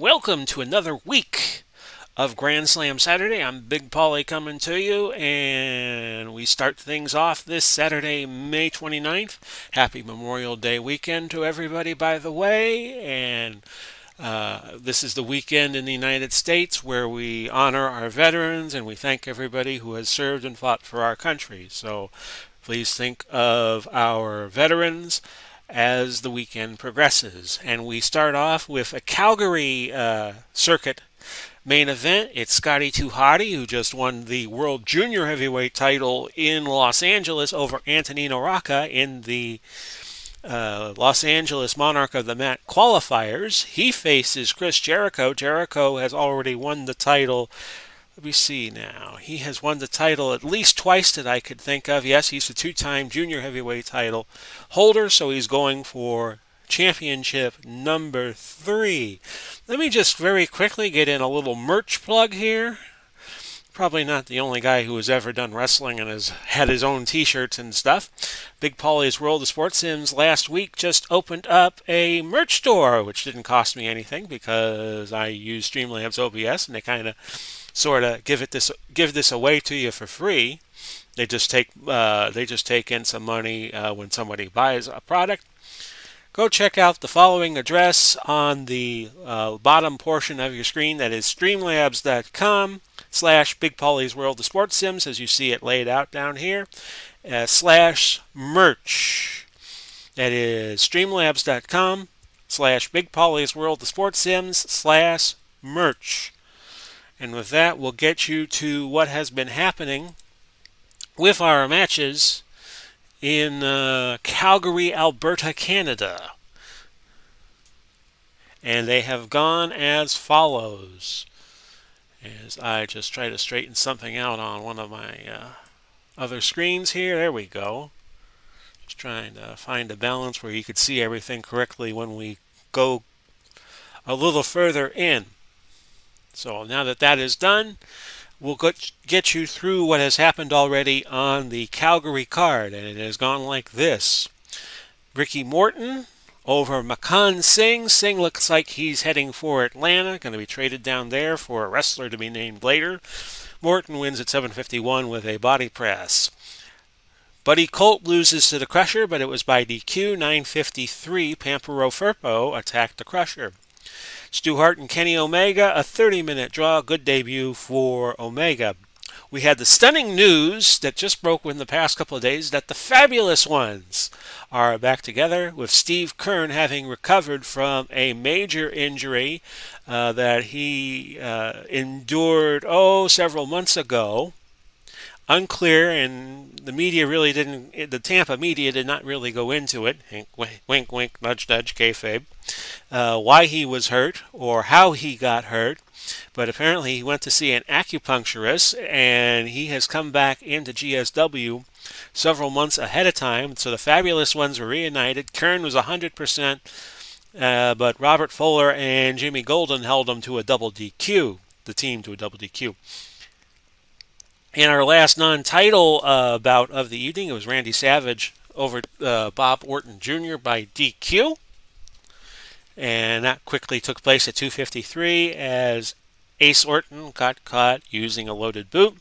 Welcome to another week of Grand Slam Saturday. I'm Big Paulie coming to you, and we start things off this Saturday, May 29th. Happy Memorial Day weekend to everybody, by the way, and this is the weekend in the United States where we honor our veterans and we thank everybody who has served and fought for our country. So please think of our veterans as the weekend progresses. And we start off with a Calgary circuit main event. It's Scotty 2 Hotty, who just won the World Junior Heavyweight title in Los Angeles over Antonino Rocca in the Los Angeles Monarch of the Mat qualifiers. He faces Chris Jericho. Jericho has already won the title. Let me see now. He has won the title at least twice that I could think of. Yes, he's the two-time junior heavyweight title holder, so he's going for championship number 3. Let me just very quickly get in a little merch plug here. Probably not the only guy who has ever done wrestling and has had his own t-shirts and stuff. Big Paulie's World of Sports Sims last week just opened up a merch store, which didn't cost me anything because I use Streamlabs OBS and they kind of sort of give this away to you for free. They just take in some money when somebody buys a product. Go check out the following address on the bottom portion of your screen. That is streamlabs.com/Big Paulie's World of Sports Sims, as you see it laid out down here, /merch. That is streamlabs.com/Big Paulie's World of Sports Sims /merch. And with that, we'll get you to what has been happening with our matches in Calgary, Alberta, Canada. And they have gone as follows. As I just try to straighten something out on one of my other screens here. There we go. Just trying to find a balance where you could see everything correctly when we go a little further in. So now that that is done, we'll get you through what has happened already on the Calgary card, and it has gone like this. Ricky Morton over Makan Singh. Singh looks like he's heading for Atlanta, going to be traded down there for a wrestler to be named later. Morton wins at 7:51 with a body press. Buddy Colt loses to the Crusher, but it was by DQ. 9:53, Pampero Firpo attacked the Crusher. Stu Hart and Kenny Omega, a 30-minute draw. Good debut for Omega. We had the stunning news that just broke in the past couple of days that the Fabulous Ones are back together, with Steve Keirn having recovered from a major injury that he endured, several months ago. Unclear, and the media really didn't, the Tampa media did not really go into it, wink, wink, nudge, nudge, kayfabe, why he was hurt or how he got hurt. But apparently he went to see an acupuncturist, and he has come back into GSW several months ahead of time. So the Fabulous Ones were reunited. Kern was 100%, but Robert Fuller and Jimmy Golden held him to a double DQ, the team to a double DQ. In our last non-title bout of the evening, it was Randy Savage over Bob Orton Jr. by DQ. And that quickly took place at 2:53 as Ace Orton got caught using a loaded boot.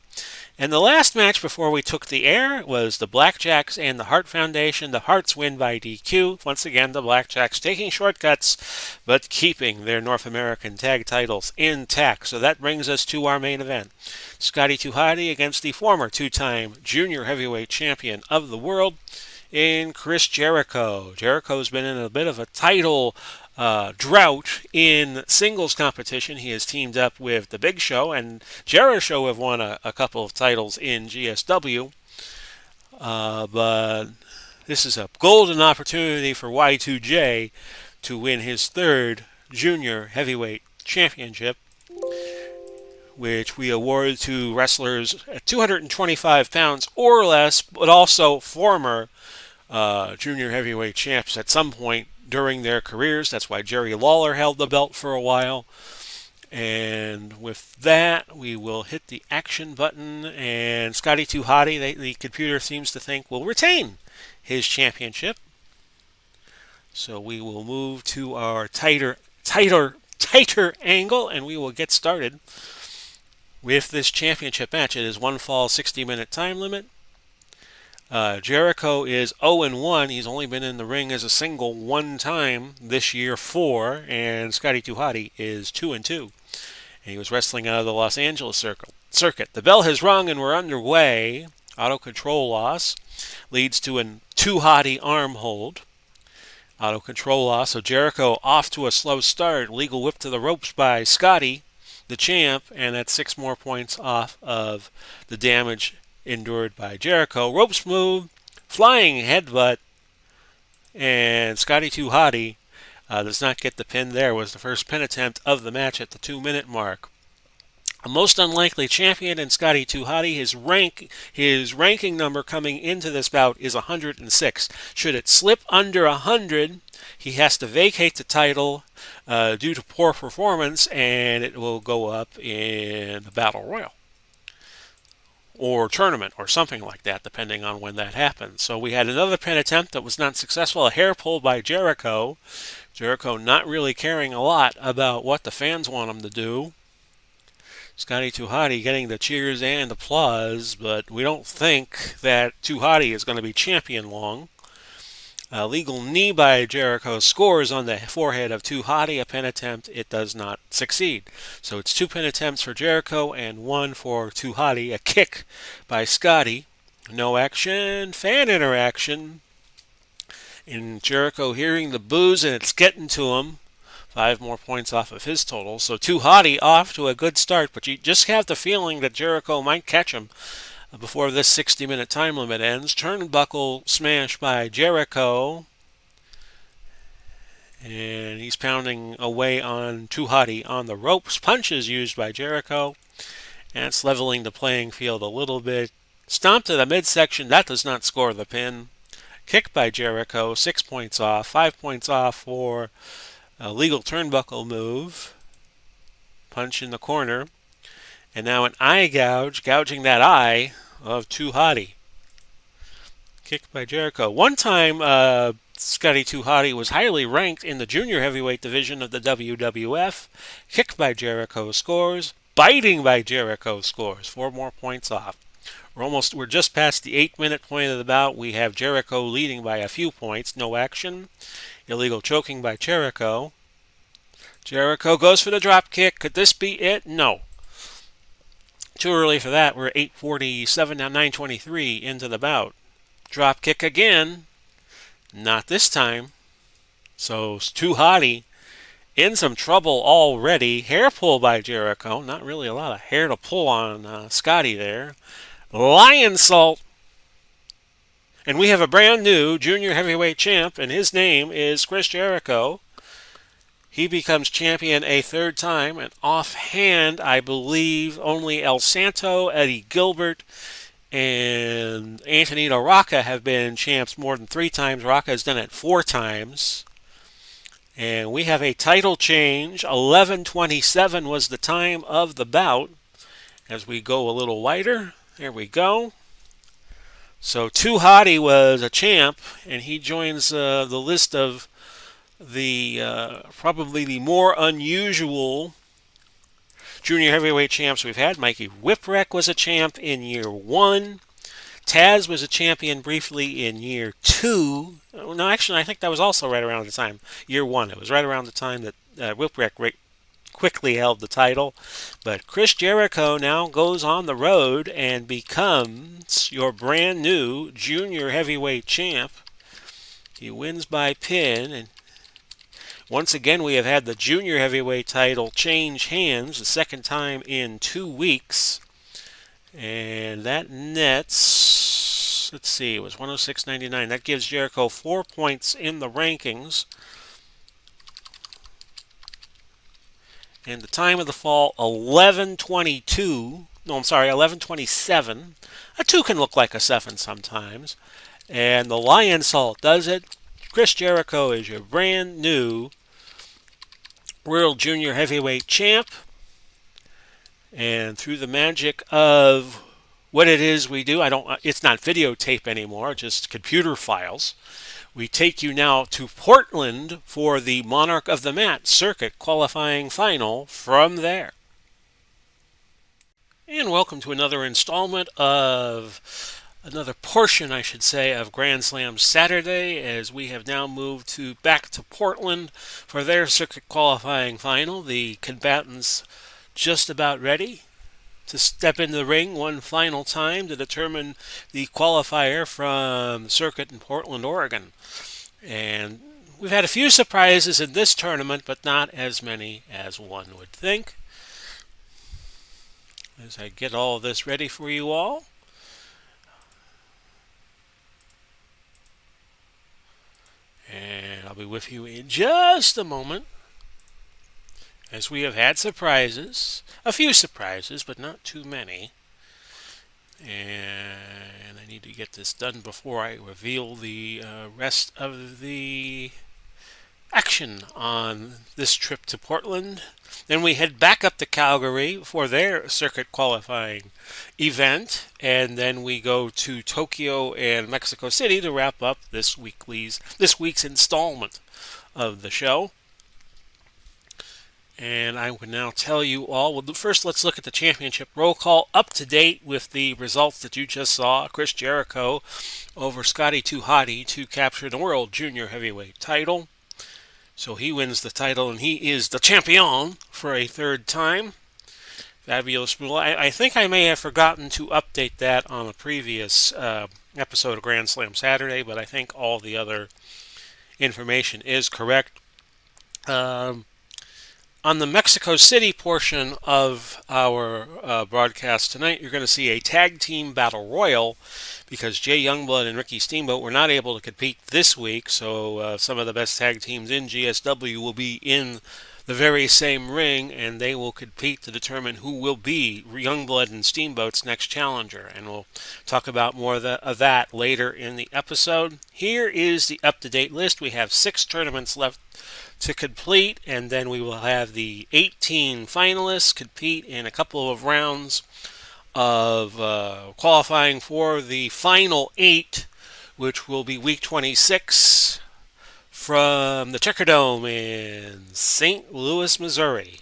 And the last match before we took the air was the Blackjacks and the Hart Foundation. The Harts win by DQ. Once again, the Blackjacks taking shortcuts, but keeping their North American tag titles intact. So that brings us to our main event. Scotty 2 Hotty against the former two-time junior heavyweight champion of the world in Chris Jericho. Jericho's been in a bit of a title drought in singles competition. He has teamed up with the Big Show, and Jericho have won a couple of titles in GSW. But this is a golden opportunity for Y2J to win his third junior heavyweight championship, which we award to wrestlers at 225 pounds or less, but also former junior heavyweight champs at some point during their careers. That's why Jerry Lawler held the belt for a while. And with that, we will hit the action button, and Scotty 2 Hotty, the computer seems to think, will retain his championship. So we will move to our tighter tighter angle, and we will get started with this championship match. It is one fall, 60-minute time limit. Jericho is 0-1. He's only been in the ring as a single one time this year, 4. And Scotty 2 Hotty is 2-2. And he was wrestling out of the Los Angeles circuit. The bell has rung and we're underway. Auto control loss leads to a 2 Hotty arm hold. Auto control loss. So Jericho off to a slow start. Legal whip to the ropes by Scotty, the champ, and that's 6 more points off of the damage endured by Jericho. Ropes move, flying headbutt, and Scotty 2 Hotty does not get the pin there. Was the first pin attempt of the match at the 2-minute mark. A most unlikely champion in Scotty 2 Hotty. His ranking number coming into this bout is 106. Should it slip under 100, he has to vacate the title due to poor performance, and it will go up in the Battle Royal or tournament or something like that, depending on when that happens. So we had another pin attempt that was not successful. A hair pull by Jericho. Jericho not really caring a lot about what the fans want him to do. Scotty 2 Hotty getting the cheers and applause, but we don't think that 2 Hotty is going to be champion long. Legal knee by Jericho scores on the forehead of 2 Hotty. A pin attempt, it does not succeed. So it's 2 pin attempts for Jericho and 1 for 2 Hotty. A kick by Scotty. No action, fan interaction. And Jericho hearing the boos and it's getting to him. 5 more points off of his total. So 2 Hotty off to a good start, but you just have the feeling that Jericho might catch him before this 60-minute time limit ends. Turnbuckle smash by Jericho. And he's pounding away on 2 Hotty on the ropes. Punches used by Jericho. And it's leveling the playing field a little bit. Stomp to the midsection. That does not score the pin. Kick by Jericho. 6 points off. 5 points off for a legal turnbuckle move. Punch in the corner. And now an eye gouge, gouging that eye of 2 Hotty. Kick by Jericho. One time, Scotty 2 Hotty was highly ranked in the junior heavyweight division of the WWF. Kick by Jericho scores. Biting by Jericho scores. 4 more points off. We're just past the 8-minute point of the bout. We have Jericho leading by a few points. No action. Illegal choking by Jericho. Jericho goes for the drop kick. Could this be it? No. Too early for that. We're at 8:47 now, 9:23 into the bout. Drop kick again. Not this time. So 2 Hotty in some trouble already. Hair pull by Jericho. Not really a lot of hair to pull on Scotty there. Lion salt. And we have a brand new junior heavyweight champ, and his name is Chris Jericho. He becomes champion a 3rd time, and offhand, I believe only El Santo, Eddie Gilbert, and Antonino Rocca have been champs more than 3 times. Rocca has done it 4 times. And we have a title change. 11:27 was the time of the bout. As we go a little wider, there we go. So 2 Hotty was a champ, and he joins the list of the probably the more unusual junior heavyweight champs we've had. Mikey Whipwreck was a champ in year 1. Taz was a champion briefly in year 2. No, actually, I think that was also right around the time. Year 1. It was right around the time that Whipwreck quickly held the title. But Chris Jericho now goes on the road and becomes your brand new junior heavyweight champ. He wins by pin, and once again we have had the junior heavyweight title change hands, the 2nd time in 2 weeks. And that nets, let's see, it was 106.99. That gives Jericho 4 points in the rankings. And the time of the fall, 11:22. No, I'm sorry, 11:27. A 2 can look like a 7 sometimes. And the Lion Salt does it. Chris Jericho is your brand new World Junior Heavyweight Champ. And through the magic of what it is we do, it's not videotape anymore, just computer files. We take you now to Portland for the Monarch of the Mat Circuit qualifying final from there. And welcome to another installment of another portion, I should say, of Grand Slam Saturday, as we have now moved back to Portland for their circuit qualifying final. The combatants just about ready to step into the ring one final time to determine the qualifier from the circuit in Portland, Oregon. And we've had a few surprises in this tournament, but not as many as one would think. As I get all of this ready for you all. And I'll be with you in just a moment. As we have had surprises, a few surprises, but not too many. And I need to get this done before I reveal the rest of the action on this trip to Portland. Then we head back up to Calgary for their circuit qualifying event, and then we go to Tokyo and Mexico City to wrap up this week's installment of the show. And I would now tell you all, well, first let's look at the championship roll call, up to date with the results that you just saw. Chris Jericho over Scotty 2 Hotty to capture the World Junior Heavyweight title. So he wins the title, and he is the champion for a third time. Fabulous rule. I think I may have forgotten to update that on a previous episode of Grand Slam Saturday, but I think all the other information is correct. On the Mexico City portion of our broadcast tonight, you're going to see a tag team battle royal because Jay Youngblood and Ricky Steamboat were not able to compete this week, so some of the best tag teams in GSW will be in the very same ring, and they will compete to determine who will be Youngblood and Steamboat's next challenger, and we'll talk about more of that later in the episode. Here is the up-to-date list. We have 6 tournaments left to complete, and then we will have the 18 finalists compete in a couple of rounds of qualifying for the final 8, which will be week 26 from the Checkerdome in St. Louis, Missouri.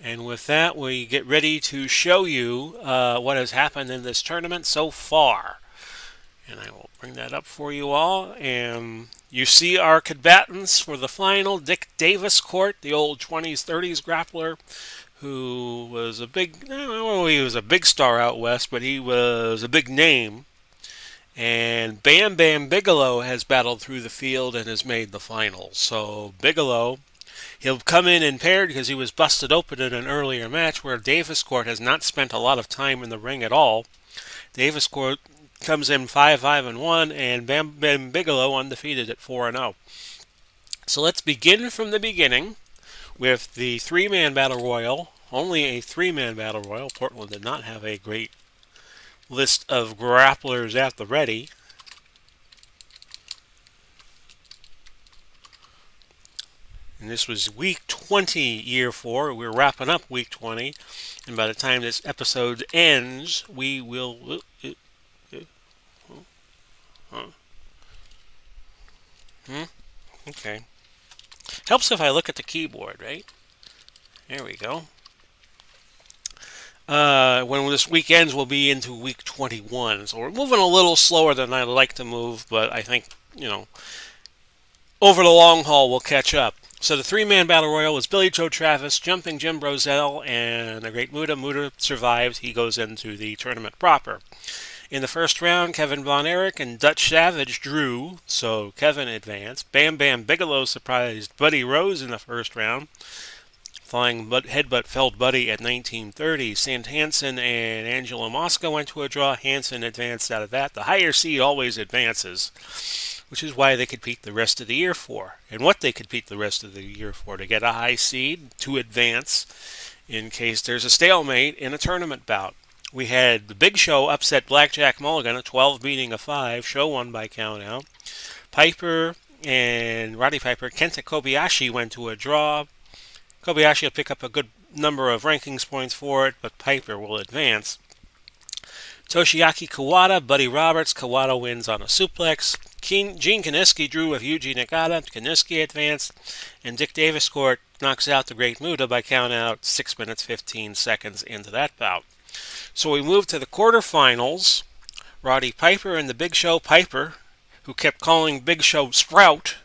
And with that, we get ready to show you what has happened in this tournament so far. And I will bring that up for you all. And you see our combatants for the final. Dick Daviscourt, the old 20s, 30s grappler, who was a big, I don't know if he was a big star out west, but he was a big name. And Bam Bam Bigelow has battled through the field and has made the finals. So Bigelow, he'll come in paired because he was busted open in an earlier match where Daviscourt has not spent a lot of time in the ring at all. Daviscourt comes in 5-5-1, and Bam Bam Bigelow undefeated at 4-0. So let's begin from the beginning with the 3-man battle royal. Only a 3-man battle royal. Portland did not have a great list of grapplers at the ready. And this was week 20, year 4. We're wrapping up week 20. And by the time this episode ends, we will... Okay. Helps if I look at the keyboard, right? There we go. When this week ends, we'll be into week 21. So we're moving a little slower than I'd like to move, but I think, over the long haul, we'll catch up. So the 3-man battle royal was Billy Joe Travis, Jumping Jim Brozell, and the great Muda. Muda survives. He goes into the tournament proper. In the first round, Kevin Von Erich and Dutch Savage drew, so Kevin advanced. Bam Bam Bigelow surprised Buddy Rose in the first round. Flying headbutt felled Buddy at 1930. Sant Hansen and Angelo Mosca went to a draw. Hansen advanced out of that. The higher seed always advances, which is why they compete the rest of the year for. And what they compete the rest of the year for, to get a high seed, to advance, in case there's a stalemate in a tournament bout. We had the Big Show upset Blackjack Mulligan, a 12 beating a 5. Show won by countout. Piper and Roddy Piper, Kenta Kobayashi went to a draw. Kobayashi will pick up a good number of rankings points for it, but Piper will advance. Toshiaki Kawada, Buddy Roberts. Kawada wins on a suplex. Gene Kiniski drew with Yuji Nagata. Kiniski advanced, and Dick Daviscourt knocks out the Great Muta by count out 6 minutes 15 seconds into that bout. So we move to the quarterfinals. Roddy Piper and the Big Show Piper, who kept calling Big Show Sprout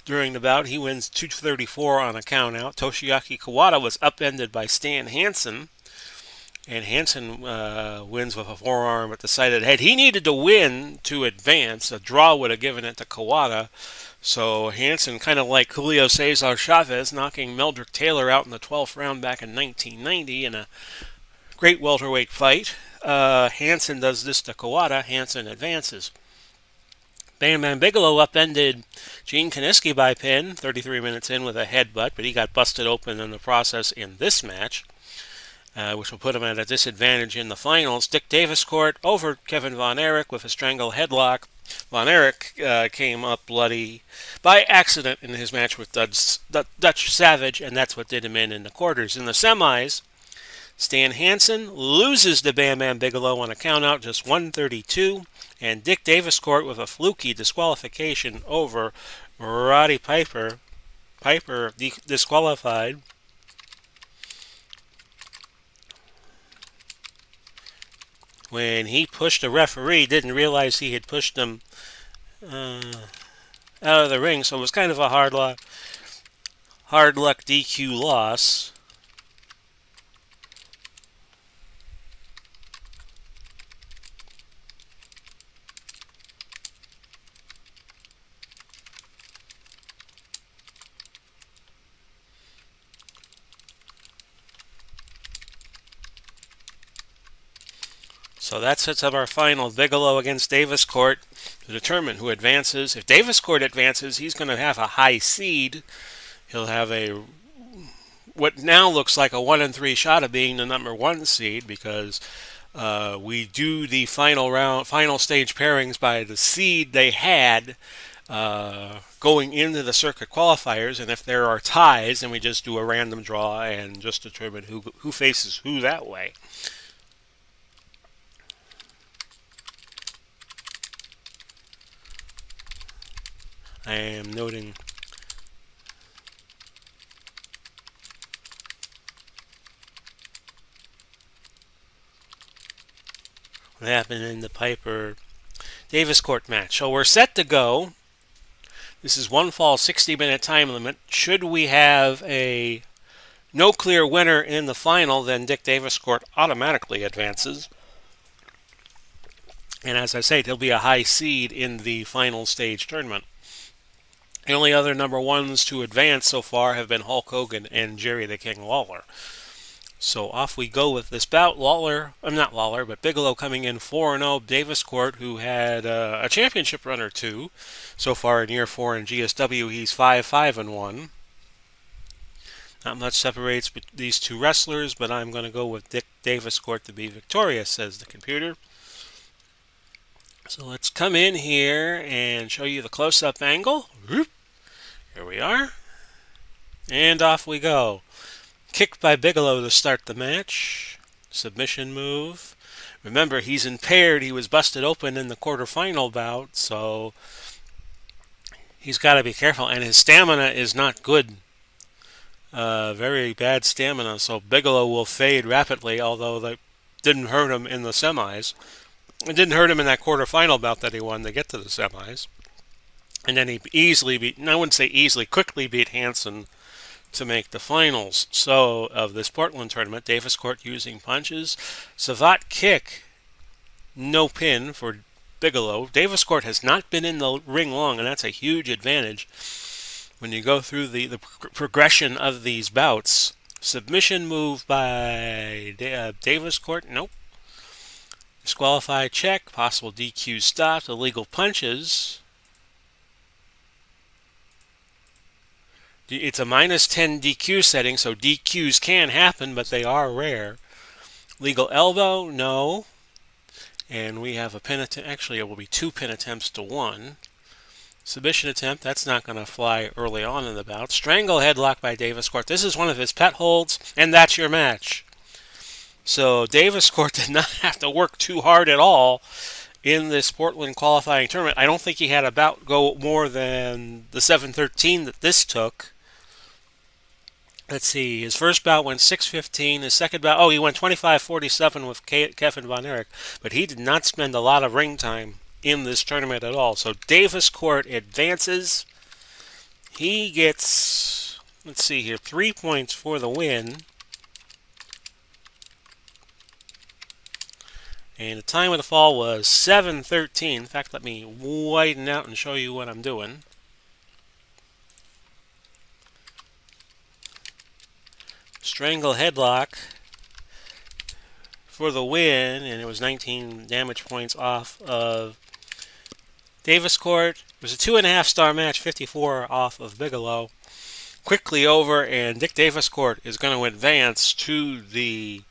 during the bout, he wins 234 on a count out. Toshiaki Kawada was upended by Stan Hansen, and Hansen wins with a forearm at the side of the head. He needed to win to advance. A draw would have given it to Kawada. So Hansen, kind of like Julio Cesar Chavez, knocking Meldrick Taylor out in the 12th round back in 1990 in a great welterweight fight. Hansen does this to Kawada. Hansen advances. Bam Bam Bigelow upended Gene Kiniski by pin 33 minutes in with a headbutt, but he got busted open in the process in this match, which will put him at a disadvantage in the finals. Dick Daviscourt over Kevin Von Erich with a strangle headlock. Von Erich came up bloody by accident in his match with Dutch Savage, and that's what did him in the quarters. In the semis, Stan Hansen loses to Bam Bam Bigelow on a countout, just 132, and Dick Daviscourt with a fluky disqualification over Roddy Piper. Piper disqualified. When he pushed the referee, didn't realize he had pushed him out of the ring, so it was kind of a hard luck DQ loss. So that sets up our final, Bigelow against Daviscourt, to determine who advances. If Daviscourt advances, he's going to have a high seed. He'll have what now looks like a 1-3 shot of being the number 1 seed, because we do the final stage pairings by the seed they had going into the circuit qualifiers, and if there are ties, then we just do a random draw and just determine who faces who that way. I am noting what happened in the Piper Daviscourt match. So we're set to go. This is one fall, 60-minute time limit. Should we have a no clear winner in the final, then Dick Daviscourt automatically advances. And as I say, he'll be a high seed in the final stage tournament. The only other number 1s to advance so far have been Hulk Hogan and Jerry the King Lawler. So off we go with this bout. Bigelow coming in 4-0. Daviscourt, who had a championship run or two so far in year 4 in GSW, he's 5-5-1. Not much separates these two wrestlers, but I'm going to go with Dick Daviscourt to be victorious, says the computer. So let's come in here and show you the close-up angle. Here we are. And off we go. Kick by Bigelow to start the match. Submission move. Remember, he's impaired. He was busted open in the quarterfinal bout, so he's got to be careful. And his stamina is not good. Very bad stamina, so Bigelow will fade rapidly, although that didn't hurt him in the semis. It didn't hurt him in that quarterfinal bout that he won to get to the semis. And then he quickly beat Hansen to make the finals. So, of this Portland tournament, Daviscourt using punches. Savate kick, no pin for Bigelow. Daviscourt has not been in the ring long, and that's a huge advantage when you go through the progression of these bouts. Submission move by Daviscourt, nope. Disqualified check, possible DQ stop, illegal punches. It's a -10 DQ setting, so DQs can happen, but they are rare. Legal elbow, no. And we have a pin attempt. Actually, it will be 2 pin attempts to 1. Submission attempt, that's not going to fly early on in the bout. Strangle headlock by Daviscourt. This is one of his pet holds, and that's your match. So Daviscourt did not have to work too hard at all in this Portland qualifying tournament. I don't think he had a bout go more than the 7:13 that this took. Let's see. His first bout went 6:15. His second bout, he went 25:47 with Kevin Von Erich, but he did not spend a lot of ring time in this tournament at all. So Davis Court advances. He gets, let's see here, 3 points for the win. And the time of the fall was 7:13. In fact, let me widen out and show you what I'm doing. Strangle headlock for the win, and it was 19 damage points off of Davis Court. It was a 2.5-star match, 54 off of Bigelow. Quickly over, and Dick Davis Court is going to advance to the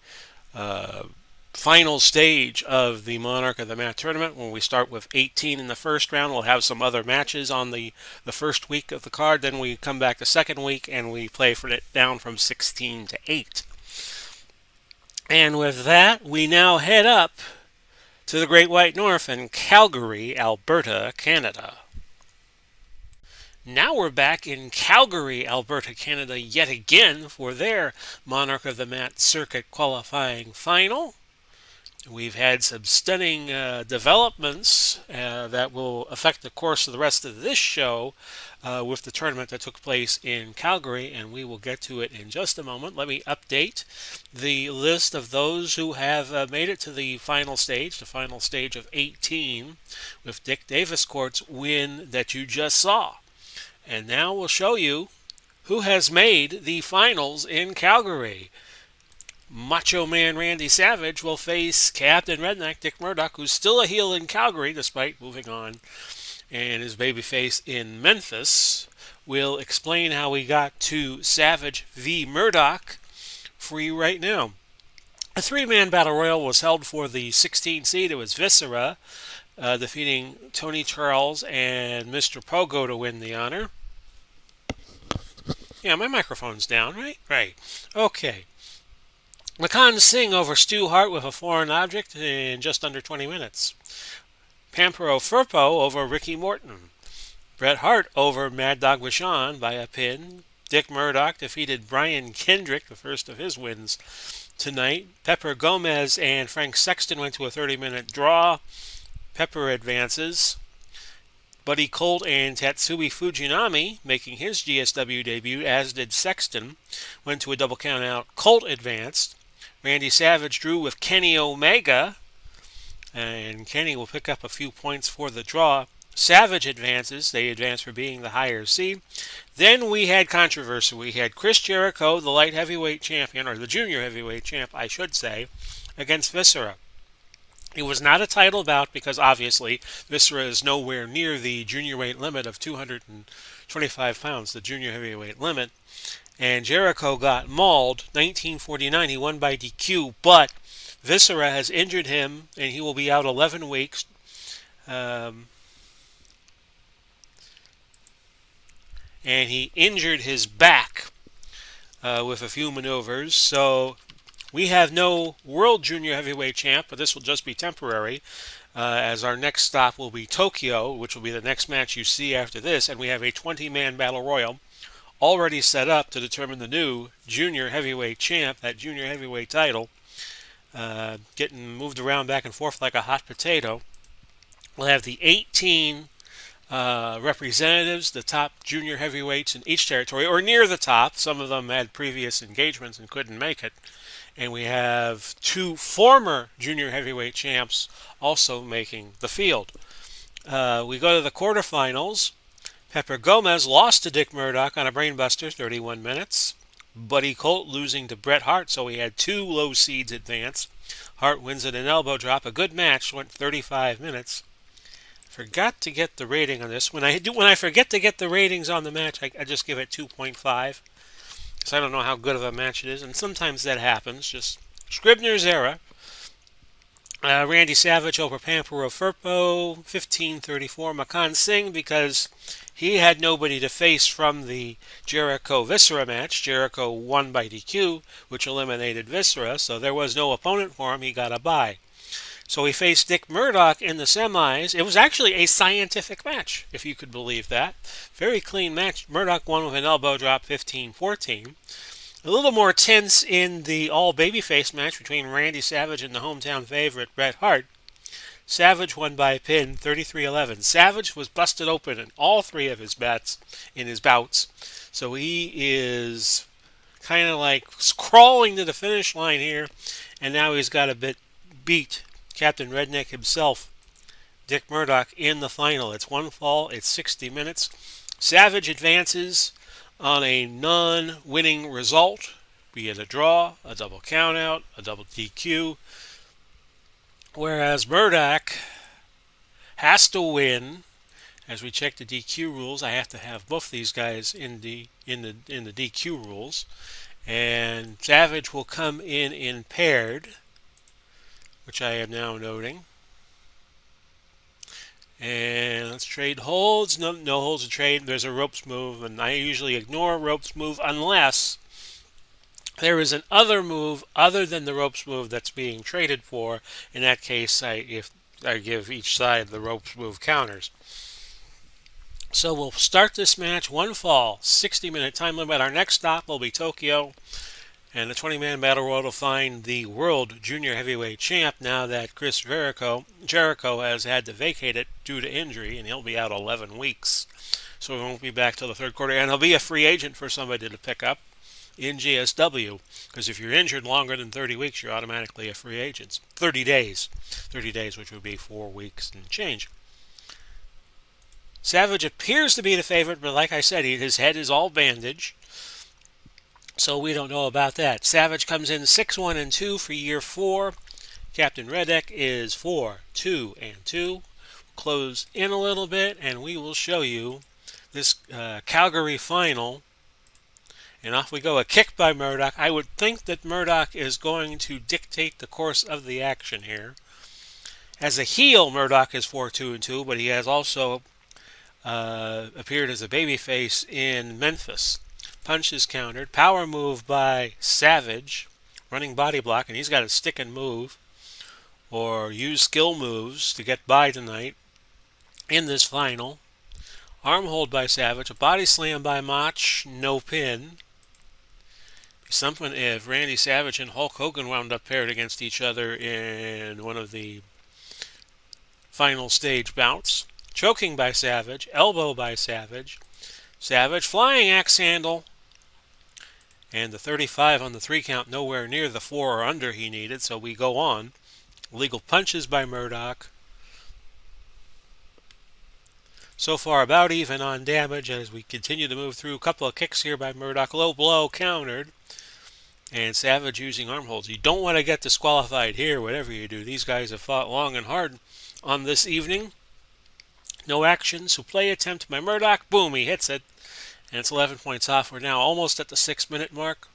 final stage of the Monarch of the Mat tournament. When we start with 18 in the first round, we'll have some other matches on the first week of the card. Then we come back the second week and we play for it down from 16 to 8. And with that, we now head up to the Great White North in Calgary, Alberta, Canada. Now we're back in Calgary, Alberta, Canada, yet again for their Monarch of the Mat circuit qualifying final. We've had some stunning developments that will affect the course of the rest of this show with the tournament that took place in Calgary, and we will get to it in just a moment. Let me update the list of those who have made it to the final stage of 18, with Dick Davis Court's win that you just saw. And now we'll show you who has made the finals in Calgary. Macho Man Randy Savage will face Captain Redneck Dick Murdoch, who's still a heel in Calgary despite moving on, and his babyface in Memphis. We'll explain how we got to Savage v. Murdoch for you right now. A 3-man battle royal was held for the 16 seed. It was Viscera defeating Tony Charles and Mr. Pogo to win the honor. Yeah, my microphone's down, right? Right. Okay. McCann Singh over Stu Hart with a foreign object in just under 20 minutes. Pampero Firpo over Ricky Morton. Bret Hart over Mad Dog Vachon by a pin. Dick Murdoch defeated Brian Kendrick, the first of his wins tonight. Pepper Gomez and Frank Sexton went to a 30-minute draw. Pepper advances. Buddy Colt and Tatsui Fujinami, making his GSW debut, as did Sexton, went to a double count out. Colt advanced. Randy Savage drew with Kenny Omega, and Kenny will pick up a few points for the draw. Savage advances. They advance for being the higher seed. Then we had controversy. We had Chris Jericho, the light heavyweight champion, or the junior heavyweight champ, I should say, against Viscera. It was not a title bout because obviously Viscera is nowhere near the junior weight limit of 225 pounds, the junior heavyweight limit. And Jericho got mauled, 1949. He won by DQ, but Viscera has injured him, and he will be out 11 weeks. And he injured his back with a few maneuvers. So we have no World Junior Heavyweight Champ, but this will just be temporary, as our next stop will be Tokyo, which will be the next match you see after this, and we have a 20-man Battle Royal already set up to determine the new Junior Heavyweight Champ, that Junior Heavyweight title, getting moved around back and forth like a hot potato. We'll have the 18 representatives, the top junior heavyweights in each territory, or near the top. Some of them had previous engagements and couldn't make it. And we have 2 former junior heavyweight champs also making the field. We go to the quarterfinals. Pepper Gomez lost to Dick Murdoch on a brainbuster, 31 minutes. Buddy Colt losing to Bret Hart, so we had 2 low seeds advance. Hart wins at an elbow drop. A good match, went 35 minutes. Forgot to get the rating on this. When I forget to get the ratings on the match, I just give it 2.5. Because I don't know how good of a match it is, and sometimes that happens. Just Scribner's error. Randy Savage over Pampero Firpo, 15:34. McCann Singh, because he had nobody to face from the Jericho-Viscera match. Jericho won by DQ, which eliminated Viscera, so there was no opponent for him. He got a bye. So he faced Dick Murdoch in the semis. It was actually a scientific match, if you could believe that. Very clean match. Murdoch won with an elbow drop 15-14. A little more tense in the all babyface match between Randy Savage and the hometown favorite Bret Hart. Savage won by a pin 33-11. Savage was busted open in all three of his bouts. So he is kind of like crawling to the finish line here, and now he's got to beat Captain Redneck himself, Dick Murdoch, in the final. It's one fall, it's 60 minutes. Savage advances on a non-winning result, be it a draw, a double countout, a double DQ, whereas Murdoch has to win. As we check the DQ rules, I have to have both these guys in the DQ rules, and Savage will come in paired, which I am now noting. And let's trade holds. No holds to trade. There's a ropes move, and I usually ignore ropes move unless there is an other move other than the ropes move that's being traded for. In that case, I give each side the ropes move counters. So we'll start this match, one fall, 60-minute time limit. Our next stop will be Tokyo, and the 20-man battle royal will find the World Junior Heavyweight Champ now that Chris Jericho has had to vacate it due to injury, and he'll be out 11 weeks. So he won't be back till the third quarter, and he'll be a free agent for somebody to pick up in GSW, because if you're injured longer than 30 weeks, you're automatically a free agent. 30 days, which would be 4 weeks and change. Savage appears to be the favorite, but like I said, his head is all bandaged, so we don't know about that. Savage comes in 6-1-2 for year 4. Captain Redneck is 4-2-2. Close in a little bit, and we will show you this Calgary final. And off we go. A kick by Murdoch. I would think that Murdoch is going to dictate the course of the action here. As a heel, Murdoch is 4-2-2, but he has also appeared as a babyface in Memphis. Punch is countered. Power move by Savage. Running body block, and he's got to stick and move or use skill moves to get by tonight in this final. Arm hold by Savage. A body slam by Mach. No pin. Something if Randy Savage and Hulk Hogan wound up paired against each other in one of the final stage bouts. Choking by Savage. Elbow by Savage. Savage flying axe handle. And the 35 on the 3 count, nowhere near the 4 or under he needed, so we go on. Legal punches by Murdoch. So far about even on damage as we continue to move through. A couple of kicks here by Murdoch. Low blow countered. And Savage using arm holds. You don't want to get disqualified here, whatever you do. These guys have fought long and hard on this evening. No action. So play attempt by Murdoch. Boom, he hits it. And it's 11 points off. We're now almost at the 6-minute mark.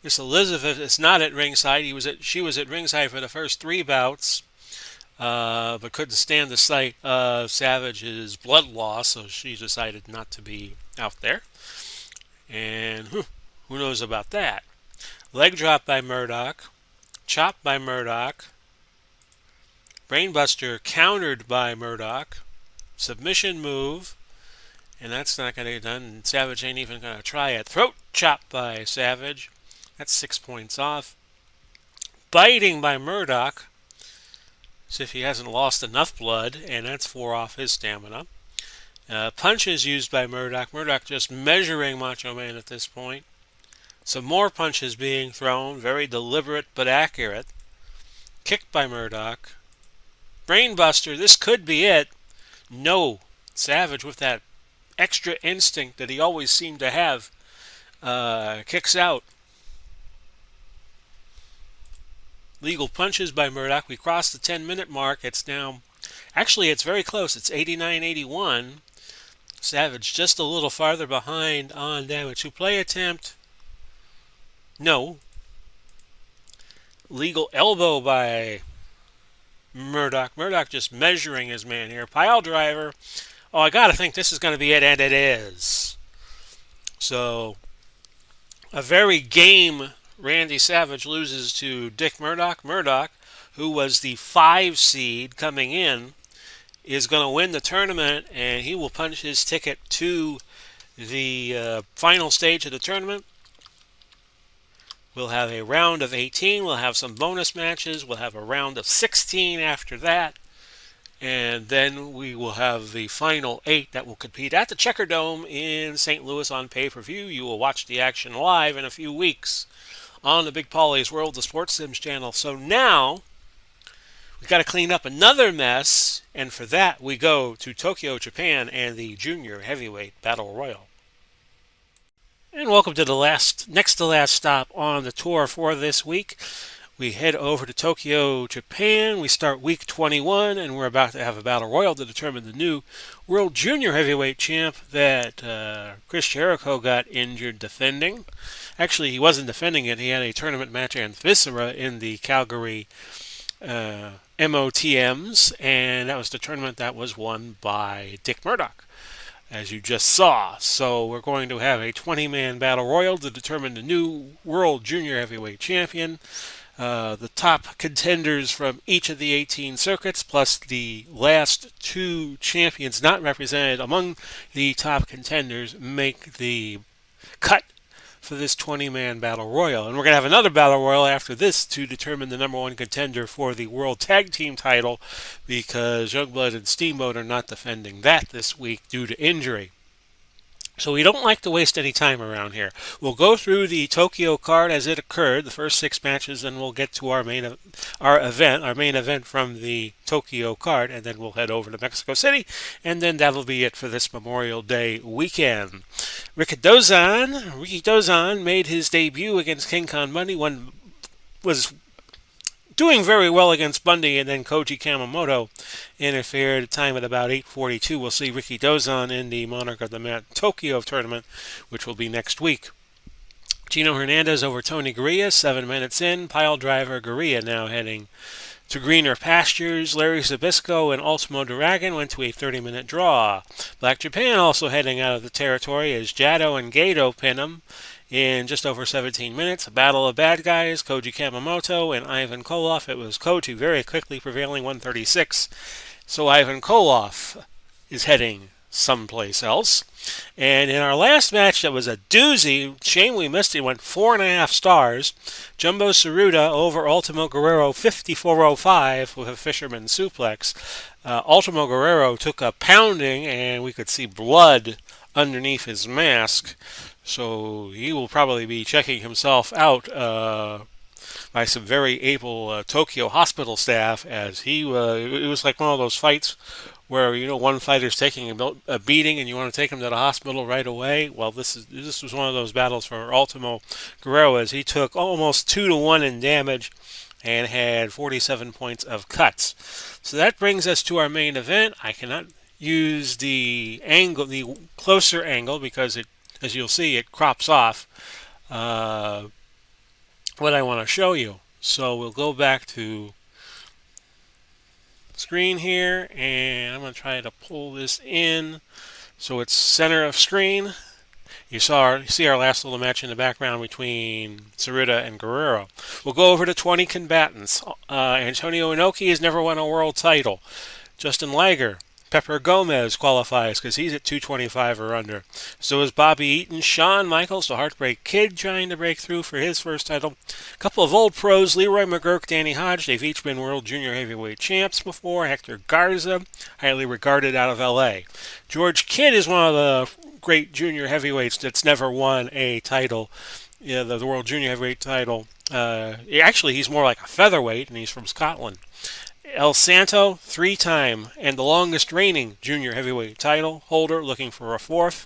Miss Elizabeth is not at ringside. She was at ringside for the first 3 bouts, but couldn't stand the sight of Savage's blood loss, so she decided not to be out there. And who knows about that? Leg drop by Murdoch. Chop by Murdoch. Brainbuster countered by Murdoch. Submission move. And that's not going to get done. Savage ain't even going to try it. Throat chop by Savage. That's 6 points off. Biting by Murdoch. As if he hasn't lost enough blood. And that's 4 off his stamina. Punches used by Murdoch. Murdoch just measuring Macho Man at this point. Some more punches being thrown. Very deliberate but accurate. Kick by Murdoch. Brainbuster. This could be it. No. Savage with that extra instinct that he always seemed to have. Kicks out. Legal punches by Murdoch. We crossed the 10-minute mark. It's now... Actually, it's very close. It's 89-81. Savage just a little farther behind on damage. To play attempt. No. Legal elbow by Murdoch. Murdoch just measuring his man here. Pile driver. Oh, I gotta think this is going to be it, and it is. So, a very game Randy Savage loses to Dick Murdoch. Murdoch, who was the 5 seed coming in, is going to win the tournament, and he will punch his ticket to the final stage of the tournament. We'll have a round of 18. We'll have some bonus matches. We'll have a round of 16 after that. And then we will have the final 8 that will compete at the Checker Dome in St. Louis on pay-per-view. You will watch the action live in a few weeks on the Big Paulie's World, the Sports Sims channel. So now we've got to clean up another mess, and for that we go to Tokyo, Japan, and the Junior Heavyweight Battle Royal. And welcome to the next to last stop on the tour for this week. We head over to Tokyo, Japan. We start week 21, and we're about to have a battle royal to determine the new World Junior Heavyweight Champ that Chris Jericho got injured defending. Actually, he wasn't defending it. He had a tournament match and Viscera in the Calgary MOTMs, and that was the tournament that was won by Dick Murdoch, as you just saw. So we're going to have a 20-man battle royal to determine the new World Junior Heavyweight Champion. The top contenders from each of the 18 circuits, plus the last 2 champions not represented among the top contenders, make the cut for this 20-man battle royal. And we're going to have another battle royal after this to determine the number 1 contender for the World Tag Team title, because Youngblood and Steamboat are not defending that this week due to injury. So we don't like to waste any time around here. We'll go through the Tokyo card as it occurred, the first 6 matches, and we'll get to our main event from the Tokyo card, and then we'll head over to Mexico City, and then that'll be it for this Memorial Day weekend. Ricky Dozan made his debut against King Khan Bundy. Was doing very well against Bundy, and then Koji Kamemoto interfered at a time at about 8:42. We'll see Ricky Dozan in the Monarch of the Mat Tokyo tournament, which will be next week. Gino Hernandez over Tony Gurria, 7 minutes in. Pile driver Gurria now heading to greener pastures. Larry Zbyszko and Ultimo Dragon went to a 30-minute draw. Black Japan also heading out of the territory as Jado and Gato pin him in just over 17 minutes. A battle of bad guys, Koji Kamemoto and Ivan Koloff. It was Koji very quickly prevailing, 136. So Ivan Koloff is heading someplace else. And in our last match, that was a doozy. Shame we missed it. Went 4.5 stars. Jumbo Tsuruta over Ultimo Guerrero, 54.05 with a fisherman suplex. Ultimo Guerrero took a pounding, and we could see blood underneath his mask. So he will probably be checking himself out by some very able Tokyo hospital staff, as it was like one of those fights where, one fighter's taking a beating and you want to take him to the hospital right away. Well, this was one of those battles for Ultimo Guerrero, as he took almost 2-1 in damage and had 47 points of cuts. So that brings us to our main event. I cannot use the closer angle, because as you'll see, it crops off what I want to show you. So we'll go back to screen here, and I'm going to try to pull this in so it's center of screen. You see our last little match in the background between Tsuruta and Guerrero. We'll go over to 20 combatants. Antonio Inoki has never won a world title. Justin Liger, Pepper Gomez qualifies because he's at 225 or under. So is Bobby Eaton. Shawn Michaels, the Heartbreak Kid, trying to break through for his first title. A couple of old pros, Leroy McGurk, Danny Hodge. They've each been World Junior Heavyweight champs before. Hector Garza, highly regarded out of L.A. George Kidd is one of the great junior heavyweights that's never won a title, the World Junior Heavyweight title. Actually, he's more like a featherweight, and he's from Scotland. El Santo, 3-time and the longest reigning junior heavyweight title holder, looking for a 4th.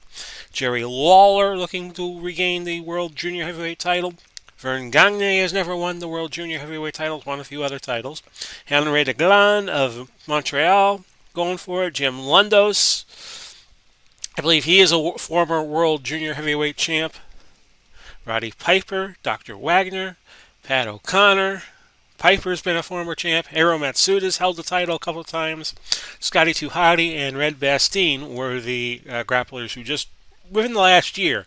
Jerry Lawler looking to regain the world junior heavyweight title. Vern Gagne has never won the world junior heavyweight titles, won a few other titles. Henry de Glan of Montreal going for it. Jim Lundos, I believe he is a former world junior heavyweight champ. Roddy Piper, Dr. Wagner, Pat O'Connor. Piper's been a former champ. Hiro Matsuda's held the title a couple of times. Scotty Tuhati and Red Bastien were the grapplers who just, within the last year,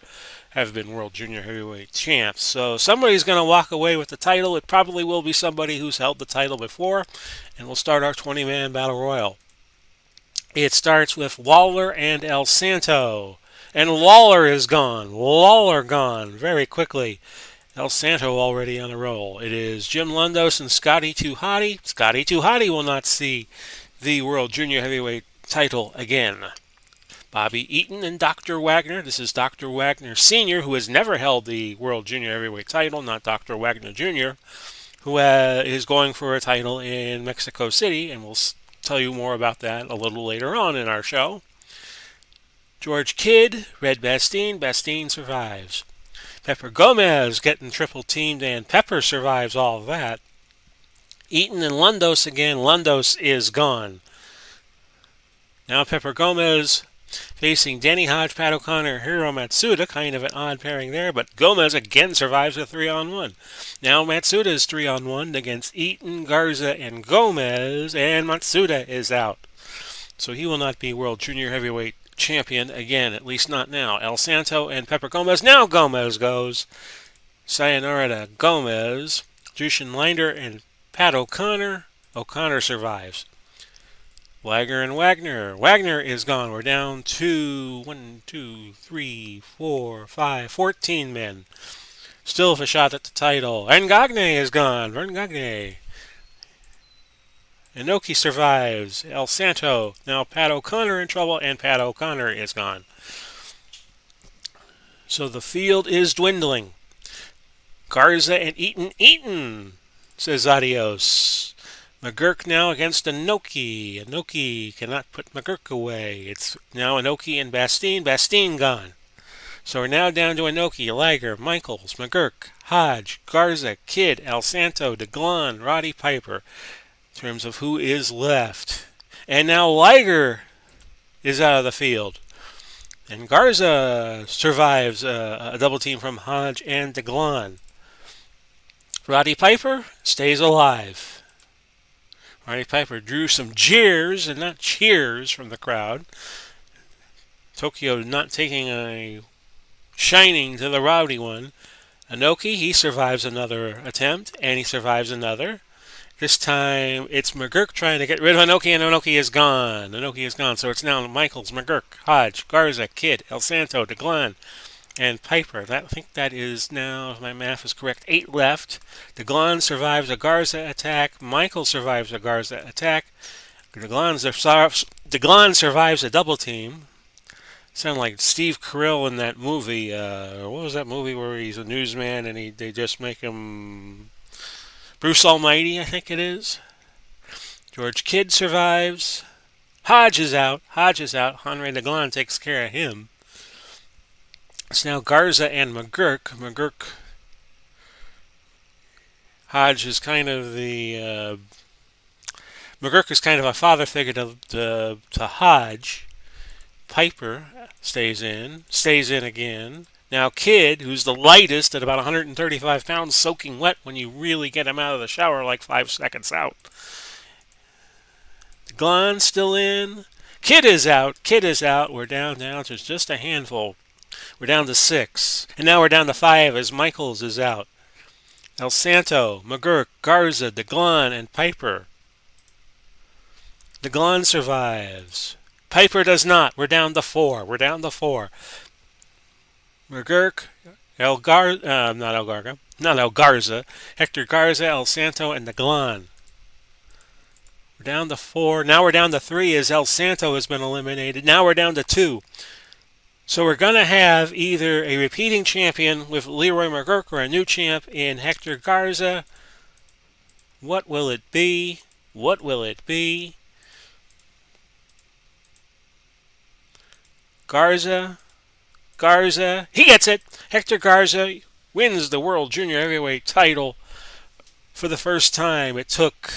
have been World Junior Heavyweight champs. So somebody's going to walk away with the title. It probably will be somebody who's held the title before. And we'll start our 20-man battle royal. It starts with Lawler and El Santo. And Lawler is gone. Lawler gone very quickly. El Santo already on a roll. It is Jim Lundos and Scotty 2 Hotty. Scotty 2 Hotty will not see the World Junior Heavyweight title again. Bobby Eaton and Dr. Wagner. This is Dr. Wagner Sr., who has never held the World Junior Heavyweight title, not Dr. Wagner Jr., who is going for a title in Mexico City, and we'll tell you more about that a little later on in our show. George Kidd, Red Bastien. Bastien survives. Pepper Gomez getting triple teamed, and Pepper survives all of that. Eaton and Lundos again. Lundos is gone. Now Pepper Gomez facing Danny Hodge, Pat O'Connor, Hiro Matsuda. Kind of an odd pairing there, but Gomez again survives a 3-on-1. Now Matsuda is 3-on-1 against Eaton, Garza, and Gomez, and Matsuda is out. So he will not be World Junior Heavyweight champion again, at least not now. El Santo and Pepper Gomez. Now Gomez goes. Sayonara to Gomez. Jushin Linder and Pat O'Connor. O'Connor survives. Wagner and Wagner. Wagner is gone. We're down to 14 men. Still with a shot at the title. And Gagne is gone. Vern Gagne. Inoki survives. El Santo. Now Pat O'Connor in trouble, and Pat O'Connor is gone. So the field is dwindling. Garza and Eaton. Eaton says adios. McGurk now against Inoki. Inoki cannot put McGurk away. It's now Inoki and Bastien. Bastien gone. So we're now down to Inoki, Liger, Michaels, McGurk, Hodge, Garza, Kidd, El Santo, DeGlon, Roddy Piper. In terms of who is left. And now Liger is out of the field. And Garza survives a double team from Hodge and DeGlon. Roddy Piper stays alive. Roddy Piper drew some jeers and not cheers from the crowd. Tokyo not taking a shining to the rowdy one. Inoki, he survives another attempt, and he survives another. This time, it's McGurk trying to get rid of Inoki, and Inoki is gone. Inoki is gone, so it's now Michaels, McGurk, Hodge, Garza, Kidd, El Santo, DeGlon, and Piper. I think that is now, if my math is correct, 8 left. DeGlon survives a Garza attack. Michaels survives a Garza attack. DeGlon survives a double team. Sound like Steve Carell in that movie. What was that movie where he's a newsman and they just make him Bruce Almighty, I think it is. George Kidd survives. Hodge is out. Henry DeGlon takes care of him. It's now Garza and McGurk. Hodge is kind of the... McGurk is kind of a father figure to Hodge. Piper stays in again. Now Kidd, who's the lightest at about 135 pounds, soaking wet when you really get him out of the shower like 5 seconds out. DeGlon still in. Kidd is out. We're down to just a handful. We're down to 6. And now we're down to 5 as Michaels is out. El Santo, McGurk, Garza, DeGlon, and Piper. DeGlon survives. Piper does not. We're down to 4. McGurk, El Garza, Hector Garza, El Santo, and DeGlon. We're down to 4. Now we're down to 3 as El Santo has been eliminated. Now we're down to 2. So we're going to have either a repeating champion with Leroy McGurk or a new champ in Hector Garza. What will it be? Garza, he gets it. Hector Garza wins the World Junior Heavyweight title for the first time. It took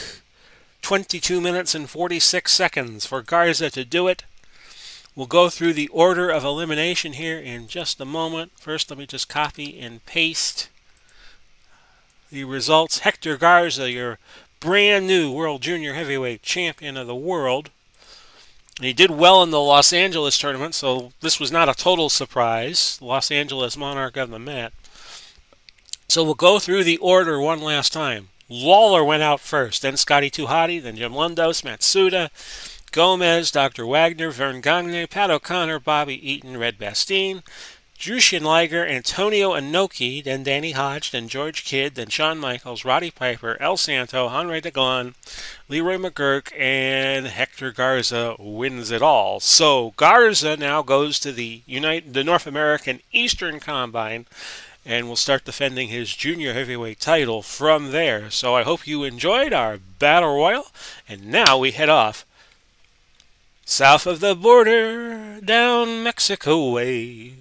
22 minutes and 46 seconds for Garza to do it. We'll go through the order of elimination here in just a moment. First, let me just copy and paste the results. Hector Garza, your brand new World Junior Heavyweight Champion of the World. He did well in the Los Angeles tournament, so this was not a total surprise. Los Angeles Monarch on the mat. So we'll go through the order one last time. Lawler went out first, then Scotty Tuhati, then Jim Lundos, Matsuda, Gomez, Dr. Wagner, Vern Gagne, Pat O'Connor, Bobby Eaton, Red Bastien, Jushin Liger, Antonio Inoki, then Danny Hodge, then George Kidd, then Shawn Michaels, Roddy Piper, El Santo, Henry DeGlon, Leroy McGurk, and Hector Garza wins it all. So Garza now goes to the North American Eastern Combine and will start defending his junior heavyweight title from there. So I hope you enjoyed our battle royal, and now we head off south of the border, down Mexico way.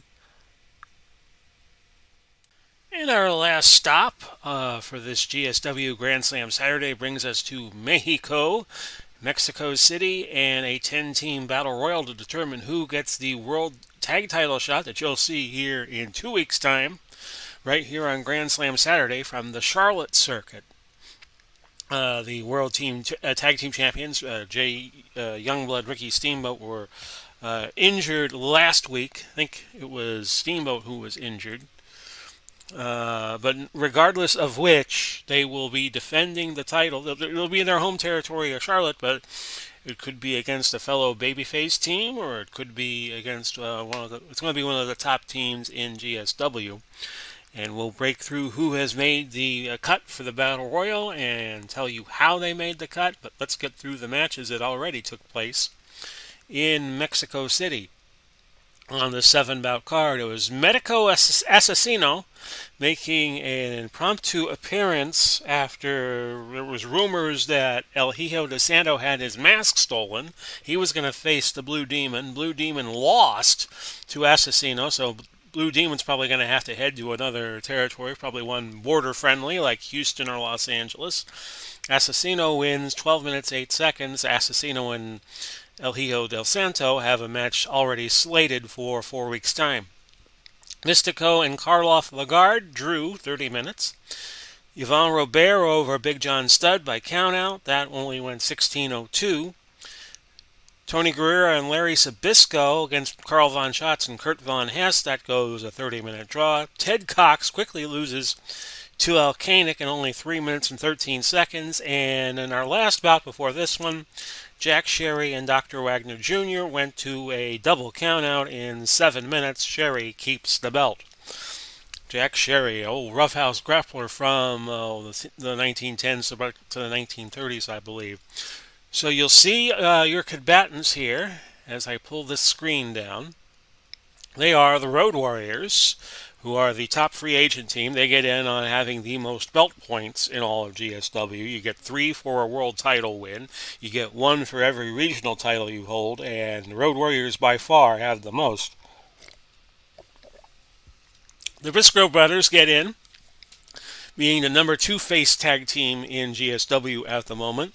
And our last stop for this GSW Grand Slam Saturday brings us to Mexico, Mexico City, and a 10-team battle royal to determine who gets the world tag title shot that you'll see here in 2 weeks' time, right here on Grand Slam Saturday from the Charlotte circuit. The World Tag Team Champions, Jay Youngblood, Ricky Steamboat, were injured last week. I think it was Steamboat who was injured. But regardless of which, they will be defending the title. They'll be in their home territory of Charlotte, but it could be against a fellow babyface team, or it could be against it's going to be one of the top teams in GSW. And we'll break through who has made the cut for the Battle Royal and tell you how they made the cut. But let's get through the matches that already took place in Mexico City. On the 7-bout card, it was Medico Asesino making an impromptu appearance after there was rumors that El Hijo de Santo had his mask stolen. He was going to face the Blue Demon. Blue Demon lost to Asesino, so Blue Demon's probably going to have to head to another territory, probably one border-friendly like Houston or Los Angeles. Asesino wins 12 minutes 8 seconds. Asesino and El Hijo del Santo have a match already slated for 4 weeks' time. Mystico and Karloff Lagarde drew 30 minutes. Yvonne Robert over Big John Studd by countout. That only went 16:02. Tony Guerrero and Larry Sabisco against Carl Von Schatz and Kurt Von Hess. That goes a 30-minute draw. Ted Cox quickly loses to El Koenig in only 3 minutes and 13 seconds. And in our last bout before this one, Jack Sherry and Dr. Wagner Jr. went to a double countout in 7 minutes. Sherry keeps the belt. Jack Sherry, old roughhouse grappler from the 1910s to the 1930s, I believe. So you'll see your combatants here as I pull this screen down. They are the Road Warriors, who are the top free agent team. They get in on having the most belt points in all of GSW. You get 3 for a world title win. You get 1 for every regional title you hold, and the Road Warriors by far have the most. The Briscoe brothers get in, being the number 2 face tag team in GSW at the moment.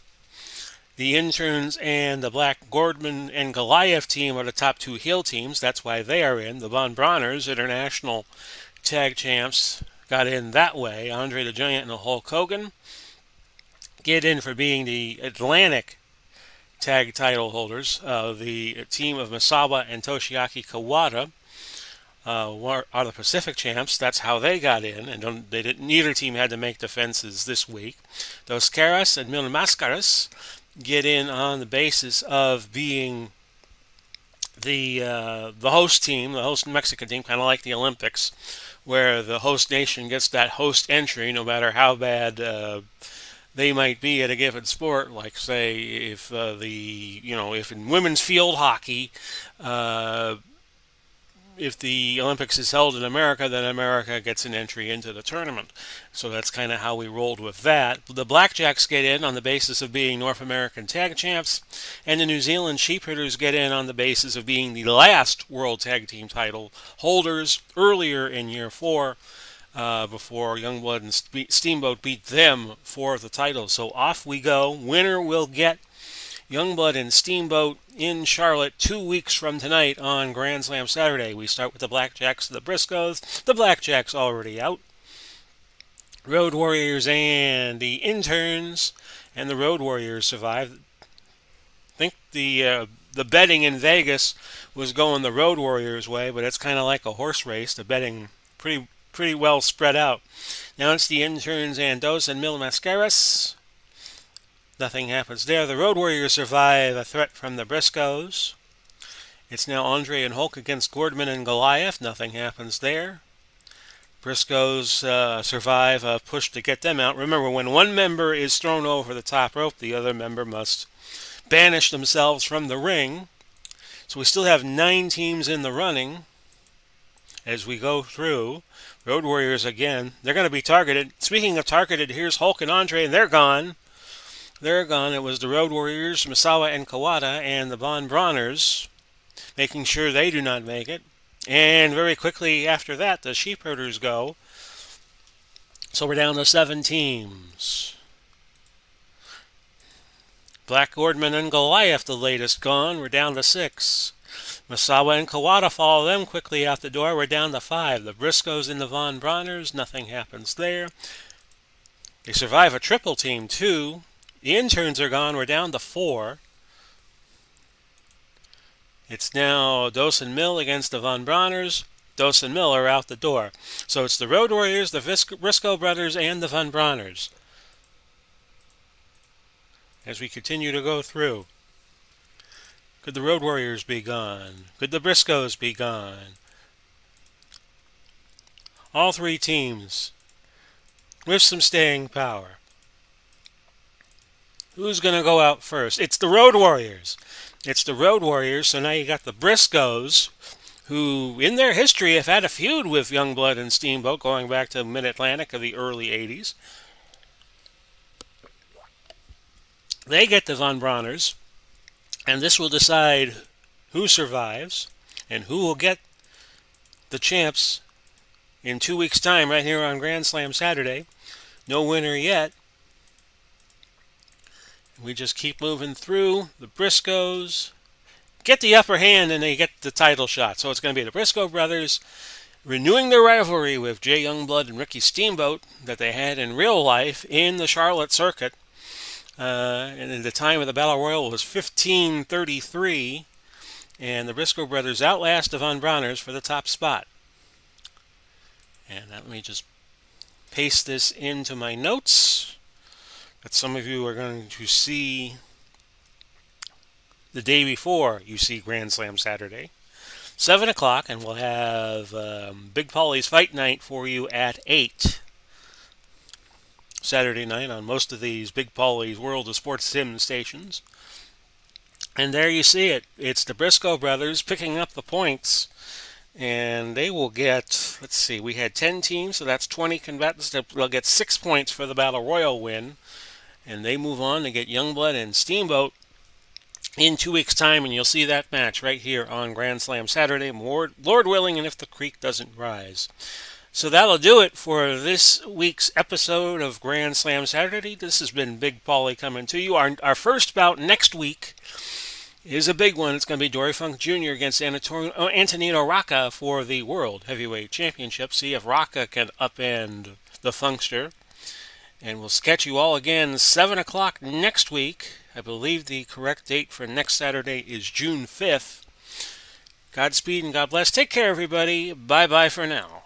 The Interns and the Black Gordman and Goliath team are the top 2 heel teams. That's why they are in. The Von Brauners, international tag champs, got in that way. Andre the Giant and the Hulk Hogan get in for being the Atlantic tag title holders. The team of Masawa and Toshiaki Kawada are the Pacific champs. That's how they got in, and neither team had to make defenses this week. Dos Caras and Mil Mascaras get in on the basis of being the host team, the host Mexican team, kind of like the Olympics, where the host nation gets that host entry no matter how bad they might be at a given sport. Like say if if in women's field hockey, if the Olympics is held in America, then America gets an entry into the tournament. So that's kind of how we rolled with that. The Blackjacks get in on the basis of being North American tag champs, and the New Zealand Sheephitters get in on the basis of being the last World Tag Team title holders earlier in year 4, before Youngblood and Steamboat beat them for the title. So off we go. Winner will get Youngblood and Steamboat in Charlotte 2 weeks from tonight on Grand Slam Saturday. We start with the Blackjacks and the Briscoes. The Blackjacks already out. Road Warriors and the Interns, and the Road Warriors survive. I think the the betting in Vegas was going the Road Warriors' way, but it's kind of like a horse race. The betting pretty well spread out. Now it's the interns Andos and Mil Mascaras. Nothing happens there. The Road Warriors survive a threat from the Briscoes. It's now Andre and Hulk against Gordman and Goliath. Nothing happens there. Briscoes survive a push to get them out. Remember, when one member is thrown over the top rope, the other member must banish themselves from the ring. So we still have 9 teams in the running as we go through. Road Warriors again. They're going to be targeted. Speaking of targeted, here's Hulk and Andre, and they're gone. They're gone. It was the Road Warriors, Misawa and Kawada, and the Von Brauners, making sure they do not make it. And very quickly after that, the Sheepherders go. So we're down to 7 teams. Black Gordman and Goliath, the latest, gone. We're down to 6. Misawa and Kawada follow them quickly out the door. We're down to 5. The Briscoes and the Von Brauners, nothing happens there. They survive a triple team, too. The interns are gone. We're down to 4. It's now Dos and Mill against the Von Brauners. Dos and Mill are out the door. So it's the Road Warriors, the Briscoe brothers, and the Von Brauners. As we continue to go through. Could the Road Warriors be gone? Could the Briscoes be gone? All 3 teams with some staying power. Who's going to go out first? It's the Road Warriors. It's the Road Warriors, so now you got the Briscoes, who in their history have had a feud with Youngblood and Steamboat going back to Mid-Atlantic of the early 80s. They get the Von Brauners, and this will decide who survives and who will get the champs in 2 weeks' time right here on Grand Slam Saturday. No winner yet. We just keep moving through. The Briscoes get the upper hand and they get the title shot. So it's going to be the Briscoe brothers renewing their rivalry with Jay Youngblood and Ricky Steamboat that they had in real life in the Charlotte circuit. And at the time of the Battle Royal was 1533. And the Briscoe brothers outlast the Von Brauners for the top spot. And let me just paste this into my notes that some of you are going to see the day before you see Grand Slam Saturday. 7 o'clock, and we'll have Big Paulie's Fight Night for you at 8. Saturday night on most of these Big Paulie's World of Sports Sim stations. And there you see it. It's the Briscoe brothers picking up the points. And they will get, let's see, we had 10 teams, so that's 20 combatants. They'll get 6 points for the Battle Royal win. And they move on to get Youngblood and Steamboat in 2 weeks' time, and you'll see that match right here on Grand Slam Saturday, Lord willing, and if the creek doesn't rise. So that'll do it for this week's episode of Grand Slam Saturday. This has been Big Paulie coming to you. Our first bout next week is a big one. It's going to be Dory Funk Jr. against Antonino Rocca for the World Heavyweight Championship. See if Rocca can upend the Funkster. And we'll sketch you all again 7 o'clock next week. I believe the correct date for next Saturday is June 5th. Godspeed and God bless. Take care, everybody. Bye-bye for now.